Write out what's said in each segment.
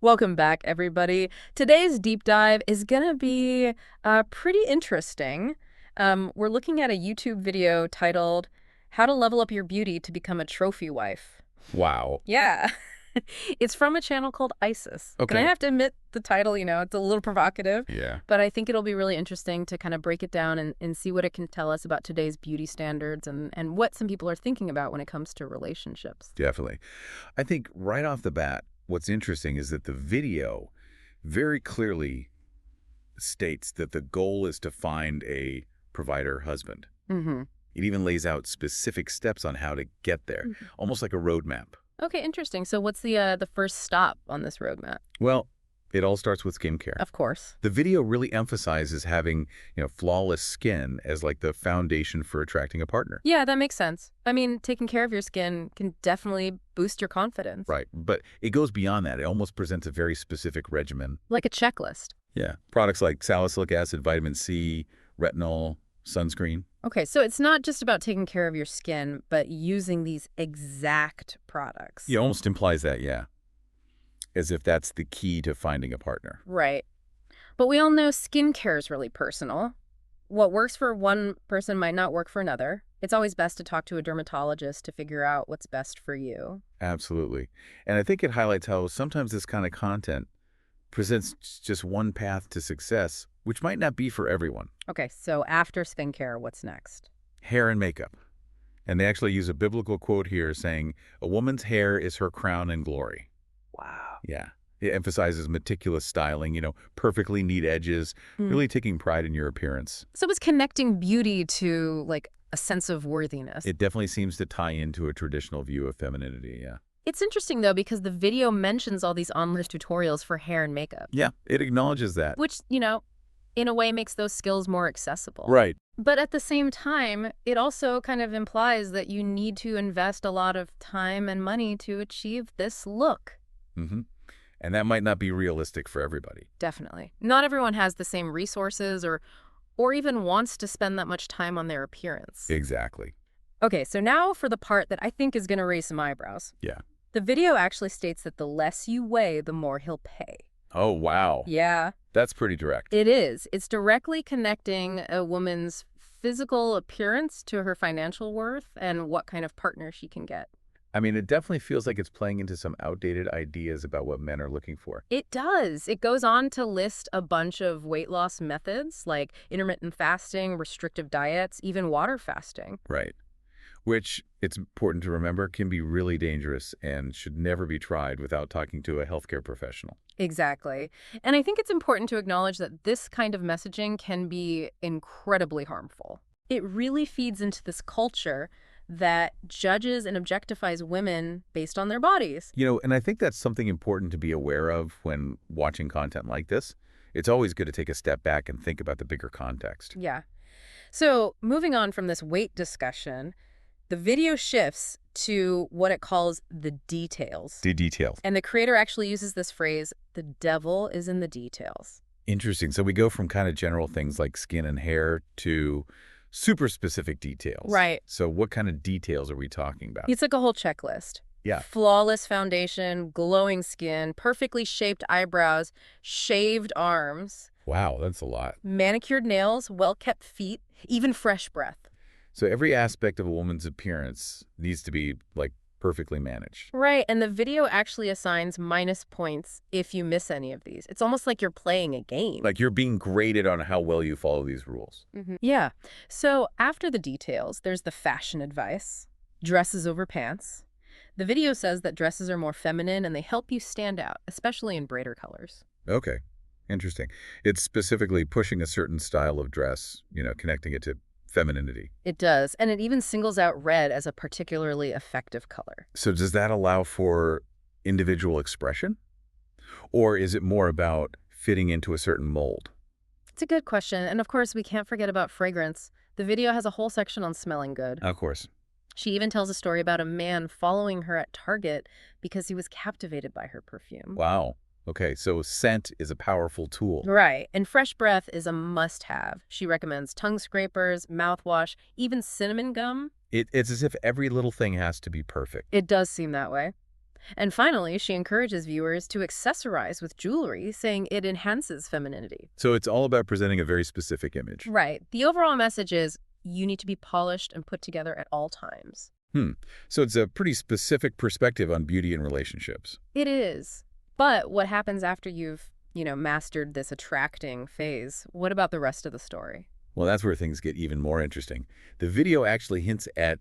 Welcome back, everybody. Today's deep dive is going to be pretty interesting. We're looking at a YouTube video titled How to Level Up Your Beauty to Become a Trophy Wife. Wow. Yeah. It's from a channel called ISIS. And I Okay. have to admit, the title, it's a little provocative, Yeah, but I think it'll be really interesting to kind of break it down and see what it can tell us about today's beauty standards and what some people are thinking about when it comes to relationships. definitely. I think right off the bat, what's interesting is that the video very clearly states that the goal is to find a provider husband. Mm-hmm. It even lays out specific steps on how to get there, almost like a roadmap. Okay, interesting. So what's the first stop on this roadmap? Well, it all starts with skincare. Of course. The video really emphasizes having, flawless skin as like the foundation for attracting a partner. Yeah, that makes sense. I mean, taking care of your skin can definitely boost your confidence. Right. But it goes beyond that. It almost presents a very specific regimen. Like a checklist. Yeah. Products like salicylic acid, vitamin C, retinol, sunscreen. Okay, so it's not just about taking care of your skin, but using these exact products. It almost implies that, yeah. As if that's the key to finding a partner. Right. But we all know skincare is really personal. What works for one person might not work for another. It's always best to talk to a dermatologist to figure out what's best for you. Absolutely. And I think it highlights how sometimes this kind of content presents just one path to success, which might not be for everyone. Okay, so after skincare, what's next? Hair and makeup. And they actually use a biblical quote here saying, "A woman's hair is her crown and glory." Wow. Yeah. It emphasizes meticulous styling, perfectly neat edges, really taking pride in your appearance. So it's connecting beauty to, like, a sense of worthiness. It definitely seems to tie into a traditional view of femininity, yeah. It's interesting, though, because the video mentions all these online tutorials for hair and makeup, Yeah, it acknowledges that. which, in a way makes those skills more accessible. Right. But at the same time, it also kind of implies that you need to invest a lot of time and money to achieve this look. hmm And that might not be realistic for everybody. Definitely. Not everyone has the same resources or even wants to spend that much time on their appearance. Exactly. Okay, so now for the part that I think is going to raise some eyebrows. Yeah. The video actually states that the less you weigh, the more he'll pay. Oh, wow. Yeah, That's pretty direct. it is. It's directly connecting a woman's physical appearance to her financial worth and what kind of partner she can get. I mean, it definitely feels like it's playing into some outdated ideas about what men are looking for. It does. It goes on to list a bunch of weight loss methods like intermittent fasting, restrictive diets, even water fasting. Right. Which, it's important to remember, can be really dangerous and should never be tried without talking to a healthcare professional. Exactly. And I think it's important to acknowledge that this kind of messaging can be incredibly harmful. It really feeds into this culture that judges and objectifies women based on their bodies. And I think that's something important to be aware of when watching content like this. It's always good to take a step back and think about the bigger context. Yeah. So moving on from this weight discussion, the video shifts to what it calls the details. The details. And the creator actually uses this phrase, the devil is in the details. Interesting. So we go from kind of general things like skin and hair to super specific details. Right. So what kind of details are we talking about? It's like a whole checklist. Yeah. Flawless foundation, glowing skin, perfectly shaped eyebrows, shaved arms, Wow, that's a lot. manicured nails, well-kept feet, even fresh breath. So every aspect of a woman's appearance needs to be, like, perfectly managed. Right, and the video actually assigns minus points if you miss any of these. It's almost like you're playing a game. Like you're being graded on how well you follow these rules. Yeah. So after the details, there's the fashion advice, dresses over pants. The video says that dresses are more feminine and they help you stand out, especially in brighter colors. Okay, interesting. It's specifically pushing a certain style of dress, connecting it to femininity. It does, and it even singles out red as a particularly effective color. So does that allow for individual expression? Or is it more about fitting into a certain mold? It's a good question, and of course, we can't forget about fragrance. The video has a whole section on smelling good. Of course. She even tells a story about a man following her at Target because he was captivated by her perfume. Wow. Okay, so scent is a powerful tool. Right, and fresh breath is a must-have. She recommends tongue scrapers, mouthwash, even cinnamon gum. It's as if every little thing has to be perfect. It does seem that way. And finally, she encourages viewers to accessorize with jewelry, saying it enhances femininity. So it's all about presenting a very specific image. Right. The overall message is you need to be polished and put together at all times. Hmm. So it's a pretty specific perspective on beauty and relationships. It is. But what happens after you've, mastered this attracting phase? What about the rest of the story? Well, that's where things get even more interesting. The video actually hints at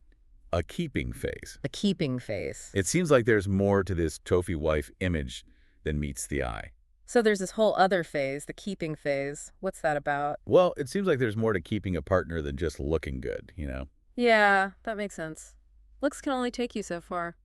a keeping phase. The keeping phase. It seems like there's more to this trophy wife image than meets the eye. So there's this whole other phase, the keeping phase. What's that about? Well, it seems like there's more to keeping a partner than just looking good, you know? Yeah, that makes sense. Looks can only take you so far.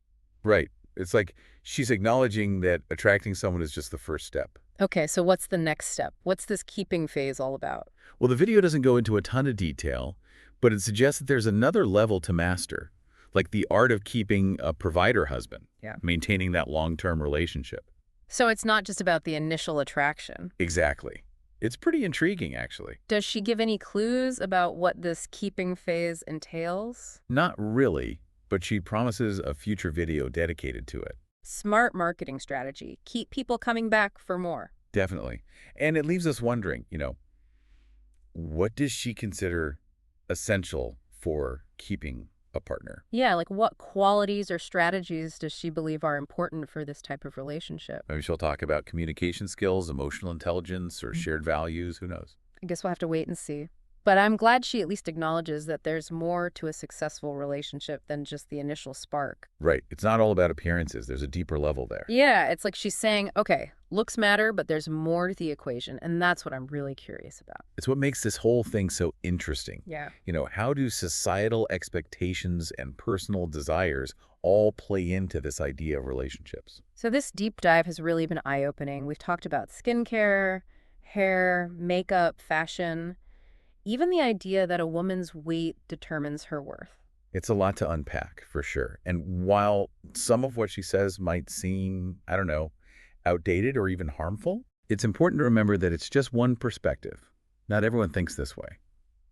Right. It's like she's acknowledging that attracting someone is just the first step. Okay, so what's the next step? What's this keeping phase all about? Well, the video doesn't go into a ton of detail, but it suggests that there's another level to master, like the art of keeping a provider husband, Yeah. maintaining that long-term relationship. So it's not just about the initial attraction. Exactly. It's pretty intriguing, actually. Does she give any clues about what this keeping phase entails? Not really, but she promises a future video dedicated to it. Smart marketing strategy. Keep people coming back for more. Definitely. And it leaves us wondering, what does she consider essential for keeping a partner? Yeah, like what qualities or strategies does she believe are important for this type of relationship? Maybe she'll talk about communication skills, emotional intelligence, or shared values. Who knows? I guess we'll have to wait and see. But I'm glad she at least acknowledges that there's more to a successful relationship than just the initial spark. Right. It's not all about appearances. There's a deeper level there. Yeah, it's like she's saying, okay, looks matter, but there's more to the equation. And that's what I'm really curious about. It's what makes this whole thing so interesting. Yeah. How do societal expectations and personal desires all play into this idea of relationships? So this deep dive has really been eye-opening. We've talked about skincare, hair, makeup, fashion, even the idea that a woman's weight determines her worth. It's a lot to unpack, for sure. And while some of what she says might seem, I don't know, outdated or even harmful, it's important to remember that it's just one perspective. Not everyone thinks this way.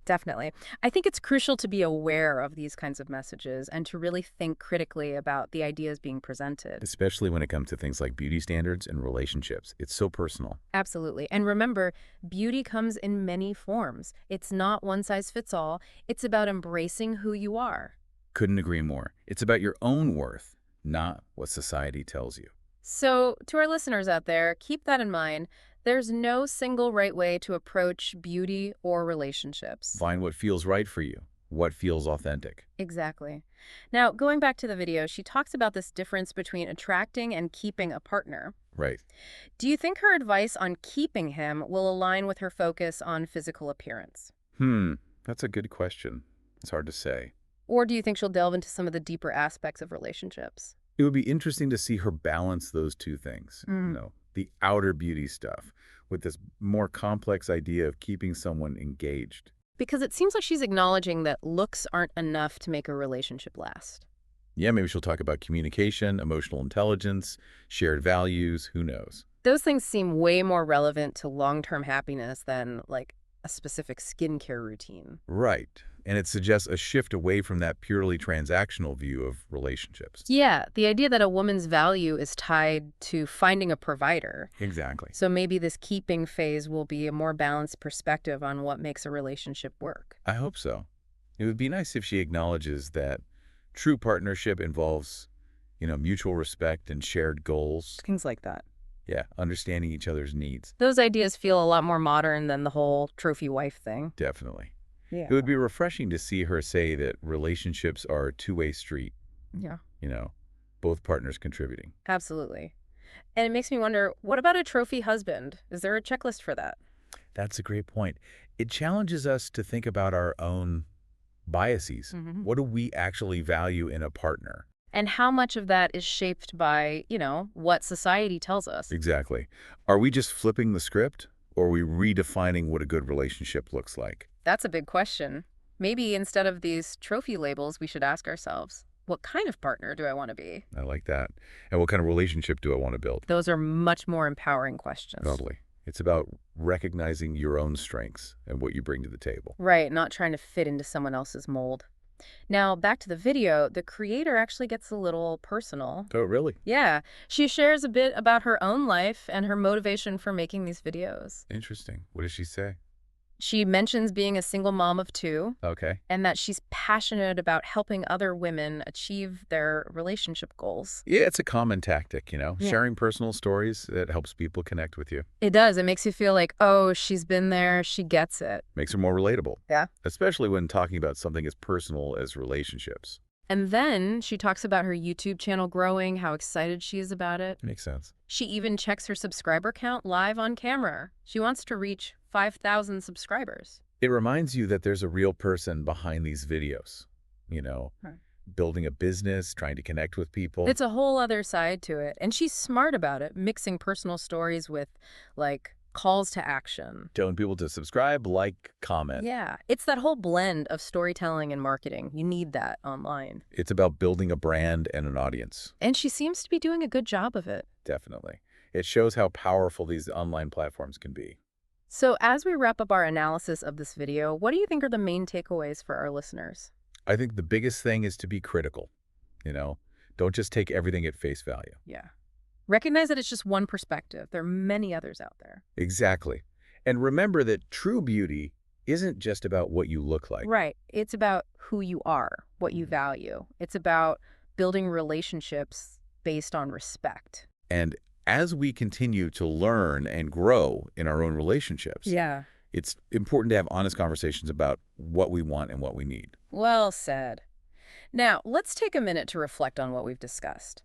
Definitely. I think it's crucial to be aware of these kinds of messages and to really think critically about the ideas being presented. Especially when it comes to things like beauty standards and relationships. It's so personal. Absolutely. And remember, beauty comes in many forms. It's not one size fits all. It's about embracing who you are. Couldn't agree more. It's about your own worth, not what society tells you. So, to our listeners out there, keep that in mind. There's no single right way to approach beauty or relationships. Find what feels right for you, what feels authentic. Exactly. Now, going back to the video, she talks about this difference between attracting and keeping a partner. Right. Do you think her advice on keeping him will align with her focus on physical appearance? That's a good question. It's hard to say. Or do you think she'll delve into some of the deeper aspects of relationships? It would be interesting to see her balance those two things, the outer beauty stuff with this more complex idea of keeping someone engaged. Because it seems like she's acknowledging that looks aren't enough to make a relationship last. Yeah, maybe she'll talk about communication, emotional intelligence, shared values, who knows? Those things seem way more relevant to long-term happiness than, like, a specific skincare routine. Right. And it suggests a shift away from that purely transactional view of relationships. Yeah, the idea that a woman's value is tied to finding a provider. Exactly. So maybe this keeping phase will be a more balanced perspective on what makes a relationship work. I hope so. It would be nice if she acknowledges that true partnership involves, mutual respect and shared goals. Things like that. Yeah, understanding each other's needs. Those ideas feel a lot more modern than the whole trophy wife thing. Definitely. Yeah. It would be refreshing to see her say that relationships are a two-way street, Yeah, both partners contributing. absolutely. And it makes me wonder, what about a trophy husband? Is there a checklist for that? That's a great point. It challenges us to think about our own biases. What do we actually value in a partner? And how much of that is shaped by, what society tells us? Exactly. Are we just flipping the script, or are we redefining what a good relationship looks like? That's a big question. Maybe instead of these trophy labels, we should ask ourselves, what kind of partner do I want to be? I like that. And what kind of relationship do I want to build? Those are much more empowering questions. Totally. It's about recognizing your own strengths and what you bring to the table. Right, not trying to fit into someone else's mold. Now, back to the video, the creator actually gets a little personal. Oh, really? Yeah, she shares a bit about her own life and her motivation for making these videos. Interesting. What does she say? She mentions being a single mom of two Okay. and that she's passionate about helping other women achieve their relationship goals. Yeah, it's a common tactic, Yeah. sharing personal stories that helps people connect with you. It does. It makes you feel like, oh, she's been there, she gets it. Makes her more relatable, Yeah. especially when talking about something as personal as relationships. And then she talks about her YouTube channel growing, how excited she is about it. Makes sense. She even checks her subscriber count live on camera. She wants to reach 5,000 subscribers. It reminds you that there's a real person behind these videos, you know, Right. building a business, trying to connect with people. It's a whole other side to it. And she's smart about it, mixing personal stories with, like, calls to action. Telling people to subscribe, like, comment. Yeah, it's that whole blend of storytelling and marketing. You need that online. It's about building a brand and an audience. And she seems to be doing a good job of it. Definitely. It shows how powerful these online platforms can be. So as we wrap up our analysis of this video, what do you think are the main takeaways for our listeners? I think the biggest thing is to be critical, Don't just take everything at face value. Yeah. Recognize that it's just one perspective. There are many others out there. Exactly. And remember that true beauty isn't just about what you look like. Right. It's about who you are, what you value. It's about building relationships based on respect. And as we continue to learn and grow in our own relationships, Yeah. it's important to have honest conversations about what we want and what we need. Well said. Now, let's take a minute to reflect on what we've discussed.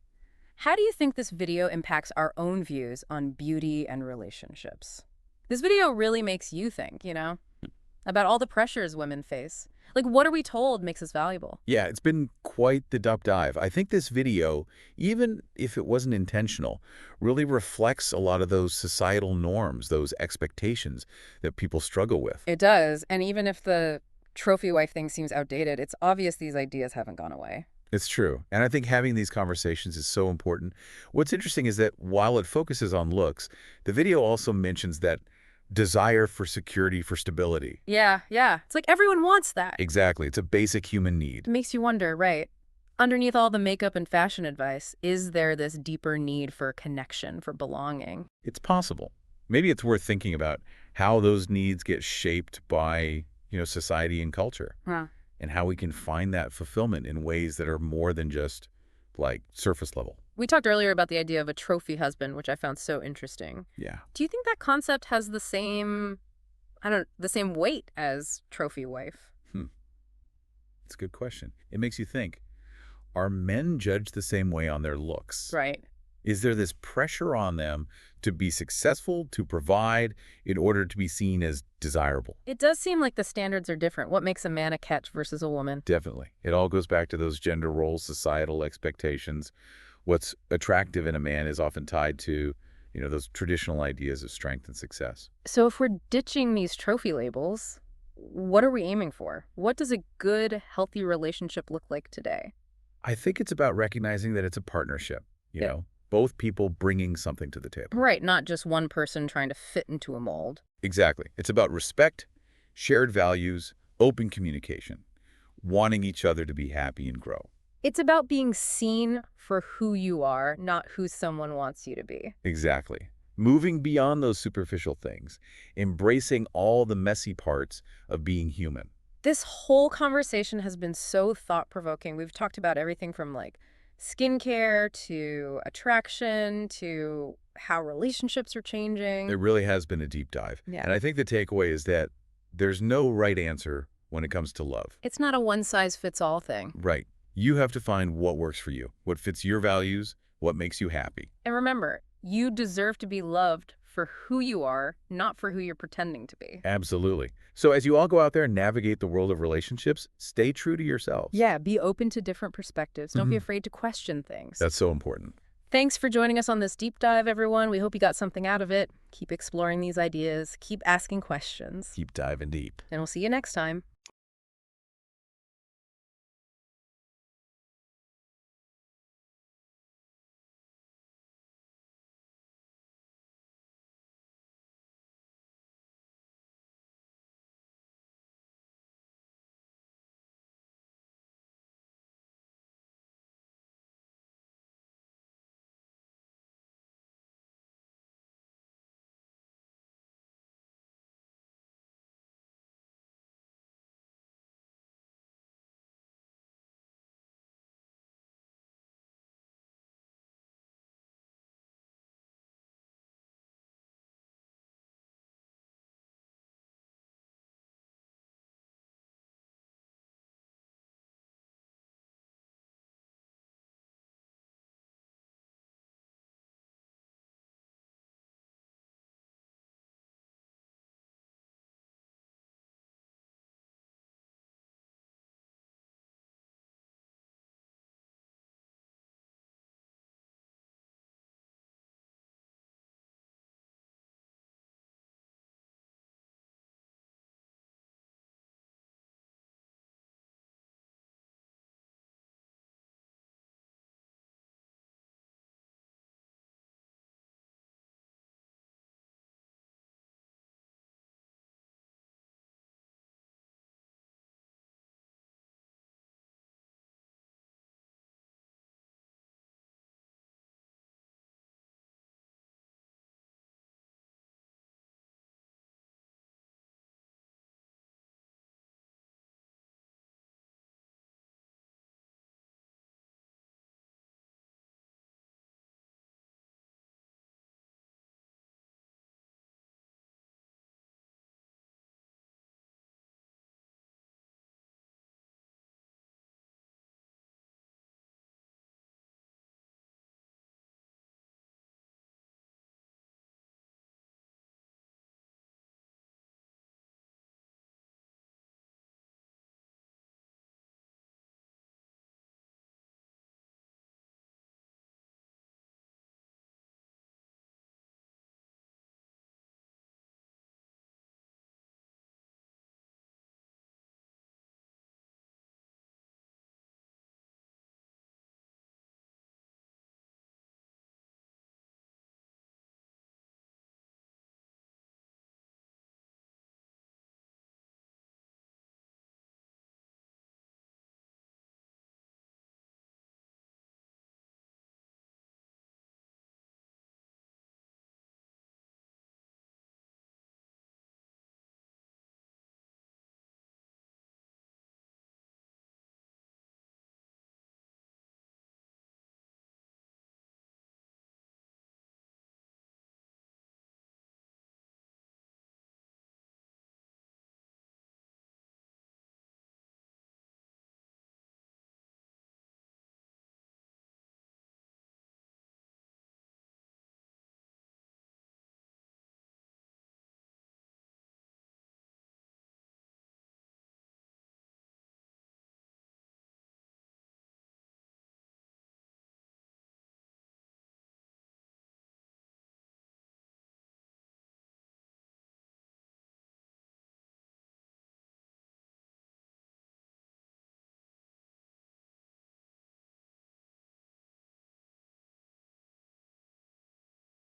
How do you think this video impacts our own views on beauty and relationships? This video really makes you think, about all the pressures women face. Like, what are we told makes us valuable? Yeah, it's been quite the deep dive. I think this video, even if it wasn't intentional, really reflects a lot of those societal norms, those expectations that people struggle with. It does. And even if the trophy wife thing seems outdated, it's obvious these ideas haven't gone away. It's true. And I think having these conversations is so important. What's interesting is that while it focuses on looks, the video also mentions that desire for security, for stability. Yeah. It's like everyone wants that. Exactly. It's a basic human need. It makes you wonder, right? Underneath all the makeup and fashion advice, is there this deeper need for connection, for belonging? It's possible. Maybe it's worth thinking about how those needs get shaped by, society and culture, Huh. and how we can find that fulfillment in ways that are more than just, like, surface level. We talked earlier about the idea of a trophy husband, which I found so interesting. Yeah. Do you think that concept has the same weight as trophy wife? It's a good question. It makes you think, are men judged the same way on their looks? Right. Is there this pressure on them to be successful, to provide, in order to be seen as desirable? It does seem like the standards are different. What makes a man a catch versus a woman? Definitely. It all goes back to those gender roles, societal expectations. What's attractive in a man is often tied to, those traditional ideas of strength and success. So if we're ditching these trophy labels, what are we aiming for? What does a good, healthy relationship look like today? I think it's about recognizing that it's a partnership, Yeah. both people bringing something to the table. Right, not just one person trying to fit into a mold. Exactly. It's about respect, shared values, open communication, wanting each other to be happy and grow. It's about being seen for who you are, not who someone wants you to be. Exactly. Moving beyond those superficial things, embracing all the messy parts of being human. This whole conversation has been so thought-provoking. We've talked about everything from like skincare to attraction to how relationships are changing. It really has been a deep dive. Yeah. And I think the takeaway is that there's no right answer when it comes to love. It's not a one-size-fits-all thing. Right. You have to find what works for you, what fits your values, what makes you happy. And remember, you deserve to be loved for who you are, not for who you're pretending to be. Absolutely. So as you all go out there and navigate the world of relationships, stay true to yourselves. Yeah, be open to different perspectives. Don't be Mhm. afraid to question things. That's so important. Thanks for joining us on this deep dive, everyone. We hope you got something out of it. Keep exploring these ideas. Keep asking questions. Keep diving deep. And we'll see you next time.